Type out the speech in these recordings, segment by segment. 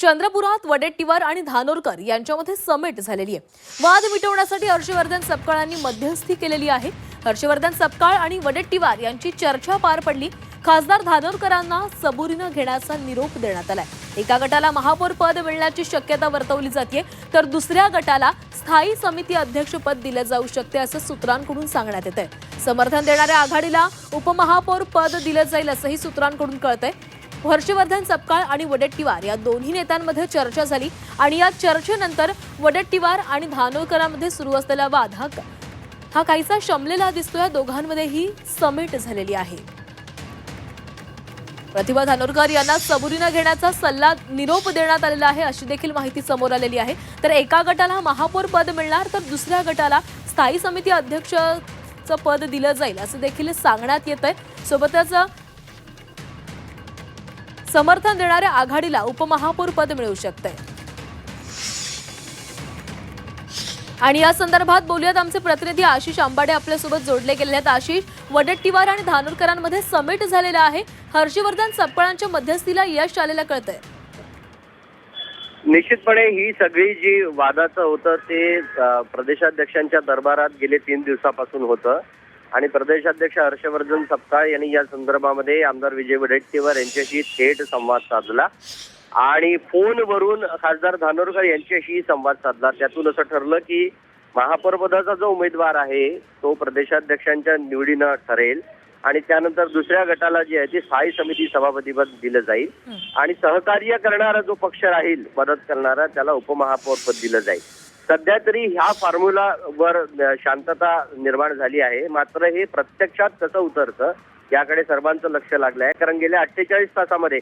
चंद्रपुरात वडेट्टीवार आणि धानोरकर यांच्यामध्ये समेट झालेली आहे। वाद मिटवण्यासाठी हर्षवर्धन सपकाळांनी मध्यस्थी केलेली आहे। हर्षवर्धन सपकाळ आणि वडेट्टीवार यांची चर्चा पार पडली। खासदार धानोरकरांना सबुरीनं घेण्याचा निरोप देण्यात आलाय। एका गटाला महापौर पद मिळण्याची शक्यता वर्तवली जाते, तर दुसऱ्या गटाला स्थायी समिती अध्यक्षपद दिले जाऊ शकते असं सूत्रांकडून सांगण्यात येतंय। समर्थन देणाऱ्या आघाडीला उपमहापौर पद दिले जाईल असंही सूत्रांकडून कळतंय। हर्षवर्धन सपकाळ आणि वडेट्टीवार या दोन्ही नेत्यांमध्ये चर्चा झाली आणि या चर्चेनंतर वडेट्टीवार आणि धानोरकरांमध्ये सुरू असलेला वाद हा काहीसा शमलेला दिसतोय। दोघांमध्ये ही समेट झालेली आहे। प्रतिभा धानोरकर यांना सबुरीनं घेण्याचा सल्ला निरोप देण्यात आलेला आहे अशी देखील माहिती समोर आलेली आहे। तर एका गटाला महापौर पद मिळणार, तर दुसऱ्या गटाला स्थायी समिती अध्यक्षचं पद दिलं जाईल असं देखील सांगण्यात येतंय। सोबतच समर्थन देणाऱ्या आघाडीला उपमहापौर पद मिळू शकते। आणि या संदर्भात बोलूयात, आमचे प्रतिनिधी आशिष आंबाडे आपल्यासोबत जोडले गेले आहेत। आशिष, वडेट्टीवार आणि धानोरकरांमध्ये समेट झालेला आहे। हर्षवर्धन सपकाळांच्या मध्यस्थीला यश आलेलं कळतंय। निश्चितपणे ही सगळी जी वादाचं होतं ते प्रदेशाध्यक्षांच्या दरबारात गेले 3 दिवसापासून होतं आणि प्रदेशाध्यक्ष हर्षवर्धन सपकाळ यांनी या संदर्भामध्ये आमदार विजय वडेट्टीवार यांच्याशी थेट संवाद साधला आणि फोनवरून खासदार धानोरकर यांच्याशी संवाद साधला। त्यातून असं ठरलं की महापौर पदाचा जो उमेदवार आहे तो प्रदेशाध्यक्षांच्या निवडीनं ठरेल आणि त्यानंतर दुसऱ्या गटाला जे आहे ते स्थायी समिती सभापतीपद दिलं जाईल आणि सहकार्य करणारा जो पक्ष राहील मदत करणारा त्याला उपमहापौर पद दिलं जाईल। सध्या तरी ह्या फॉर्म्युलावर शांतता निर्माण झाली आहे, मात्र हे प्रत्यक्षात कसं उतरतं याकडे सर्वांचं लक्ष लागलं आहे। कारण गेल्या 48 तासामध्ये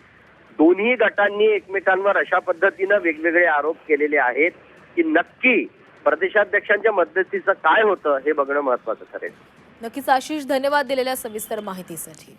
दोन्ही गटांनी एकमेकांवर अशा पद्धतीनं वेगवेगळे आरोप केलेले आहेत की नक्की प्रदेशाध्यक्षांच्या मध्यस्थीचं काय होतं हे बघणं महत्त्वाचं ठरेल। नक्कीच आशिष, धन्यवाद दिलेल्या सविस्तर माहितीसाठी।